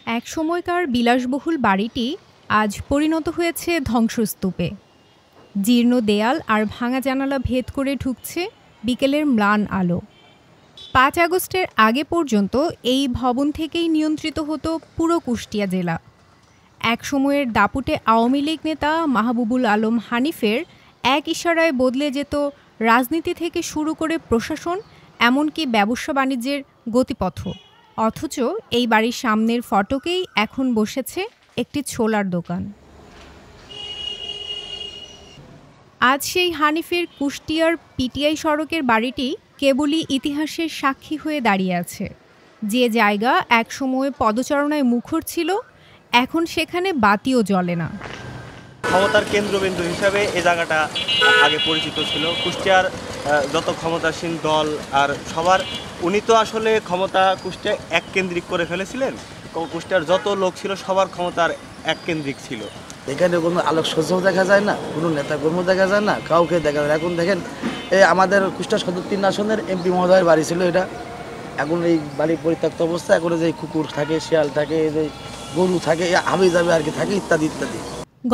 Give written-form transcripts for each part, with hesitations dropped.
এক সময়কার বিলাসবহুল বাড়িটি আজ পরিণত হয়েছে ধ্বংসস্তূপে। জীর্ণ দেয়াল আর ভাঙা জানালা ভেদ করে ঢুকছে বিকেলের ম্লান আলো। ৫ আগস্টের আগে পর্যন্ত এই ভবন থেকেই নিয়ন্ত্রিত হতো পুরো কুষ্টিয়া জেলা। এক সময়ের দাপুটে আওয়ামী লীগ নেতা মাহবুবুল আলম হানিফের এক ইশারায় বদলে যেত রাজনীতি থেকে শুরু করে প্রশাসন, এমনকি ব্যবসা বাণিজ্যের গতিপথ। অথচ এই বাড়ির সামনের ফটকেই এখন বসেছে একটি ছোলার দোকান। আজ সেই হানিফের কুষ্টিয়ার পিটিআই সড়কের বাড়িটি কেবলই ইতিহাসের সাক্ষী হয়ে দাঁড়িয়ে আছে। যে জায়গা একসময় পদচারণায় মুখর ছিল, এখন সেখানে বাতিও জ্বলে না। ক্ষমতার কেন্দ্রবিন্দু হিসাবে এই জায়গাটা আগে পরিচিত ছিল। কুষ্টিয়ার যত ক্ষমতাসীন দল আর সবার, উনি তো আসলে ক্ষমতা কুষ্টিয়া এক কেন্দ্রিক করে ফেলেছিলেন। কুষ্টিয়ার যত লোক ছিল সবার ক্ষমতার এক কেন্দ্রিক ছিল। এখানে কোনো আলোকসজ্জাও দেখা যায় না, কোনো নেতাকর্ম দেখা যায় না, কাউকে দেখা যায় না। এখন দেখেন এই আমাদের কুষ্টিয়া সদর ৩ আসনের এমপি মহোদয়ের বাড়ি ছিল এটা, এখন এই বাড়ি পরিত্যক্ত অবস্থা। এখন যে কুকুর থাকে, শিয়াল থাকে, যে গরু থাকে, হাবি যাবে আর কি থাকে, ইত্যাদি ইত্যাদি।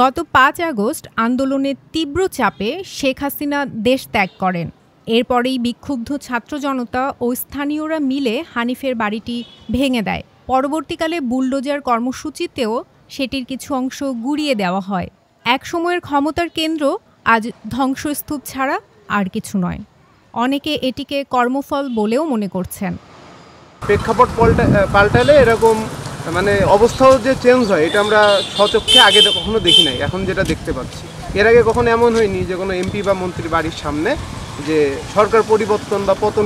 গত ৫ আগস্ট আন্দোলনের তীব্র চাপে শেখ হাসিনা দেশ ত্যাগ করেন। এরপরেই বিক্ষুব্ধ ছাত্র জনতা ও স্থানীয়রা মিলে হানিফের বাড়িটি ভেঙে দেয়। পরবর্তীকালে বুলডোজার কর্মসূচিতেও সেটির কিছু অংশ গুঁড়িয়ে দেওয়া হয়। এক সময়ের ক্ষমতার কেন্দ্র আজ ধ্বংসস্তূপ ছাড়া আর কিছু নয়। অনেকে এটিকে কর্মফল বলেও মনে করছেন। প্রেক্ষাপট পাল্টালে এরকম অবস্থাও যে চেঞ্জ হয়, এটা আমরা স্বচক্ষে আগে কখনো দেখি নাই। এখন যেটা দেখতে পাচ্ছি, এর আগে কখনো এমন হয়নি যে কোনো এমপি বা মন্ত্রীর বাড়ির সামনে যে সরকার পরিবর্তন বা পতন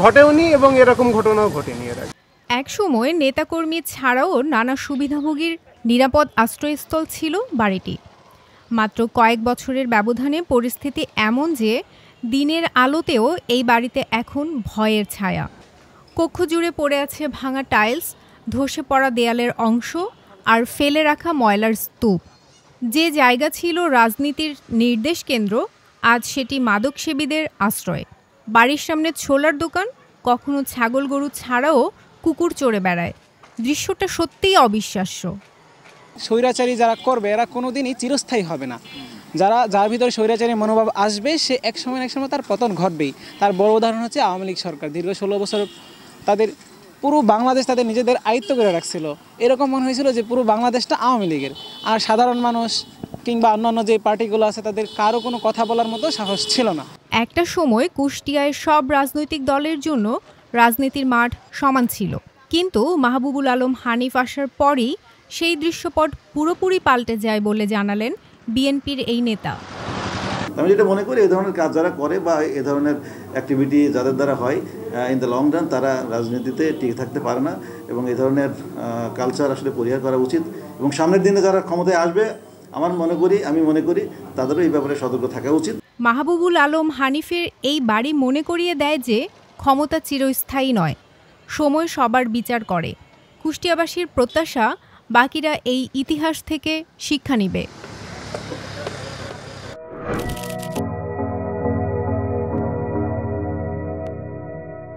ঘটেওনি, এবং এরকম ঘটনাও ঘটেনি এর আগে। এক সময় নেতাকর্মী ছাড়াও নানা সুবিধাভোগীর নিরাপদ আশ্রয়স্থল ছিল বাড়িটি। মাত্র কয়েক বছরের ব্যবধানে পরিস্থিতি এমন যে দিনের আলোতেও এই বাড়িতে এখন ভয়ের ছায়া। কক্ষ জুড়ে পড়ে আছে ভাঙা টাইলস, ধসে পড়া দেয়ালের অংশ আর ফেলে রাখা ময়লার স্তূপ। যে জায়গা ছিল রাজনীতির নির্দেশ কেন্দ্র, আজ সেটি মাদকসেবীদের আশ্রয়। বাড়ির সামনে ছোলার দোকান, কখনো ছাগল গরু ছাড়াও কুকুর চড়ে বেড়ায়। দৃশ্যটা সত্যিই অবিশ্বাস্য। স্বৈরাচারী যারা করবে এরা কোনোদিনই চিরস্থায়ী হবে না। যার ভিতরে স্বৈরাচারী মনোভাব আসবে, সে এক সময় তার পতন ঘটবেই। তার বড় উদাহরণ হচ্ছে আওয়ামী লীগ সরকার। দীর্ঘ 16 বছর তাদের পুরো বাংলাদেশ তাদের নিজেদের আয়ত্ত করে রাখছিল। এরকম মনে হয়েছিল যে পুরো বাংলাদেশটা আওয়ামী লীগের, আর সাধারণ মানুষ কিংবা অন্যান্য যে পার্টিগুলো আছে তাদের কারো কোনো কথা বলার মতো সাহস ছিল না। একটা সময় কুষ্টিয়ায় সব রাজনৈতিক দলের জন্য রাজনীতির মাঠ সমান ছিল, কিন্তু মাহবুবুল আলম হানিফ আসার পরই সেই দৃশ্যপট পুরোপুরি পাল্টে যায় বলে জানালেন বিএনপির এই নেতা। আমি যেটা মনে করি, এই ধরনের কাজ যারা করে বা এই ধরনের অ্যাক্টিভিটি যাদের দ্বারা হয়, ইন দ্য লং রান তারা রাজনীতিতে টিকে থাকতে পারে না, এবং এই ধরনের কালচার আসলে পরিহার করা উচিত। এবং সামনের দিনে যারা ক্ষমতায় আসবে, আমি মনে করি তাদেরও এই ব্যাপারে সতর্ক থাকা উচিত। মাহবুবুল আলম হানিফের এই বাড়ি মনে করিয়ে দেয় যে ক্ষমতা চিরস্থায়ী নয়, সময় সবার বিচার করে। কুষ্টিয়াবাসীর প্রত্যাশা বাকিরা এই ইতিহাস থেকে শিক্ষা নিবে।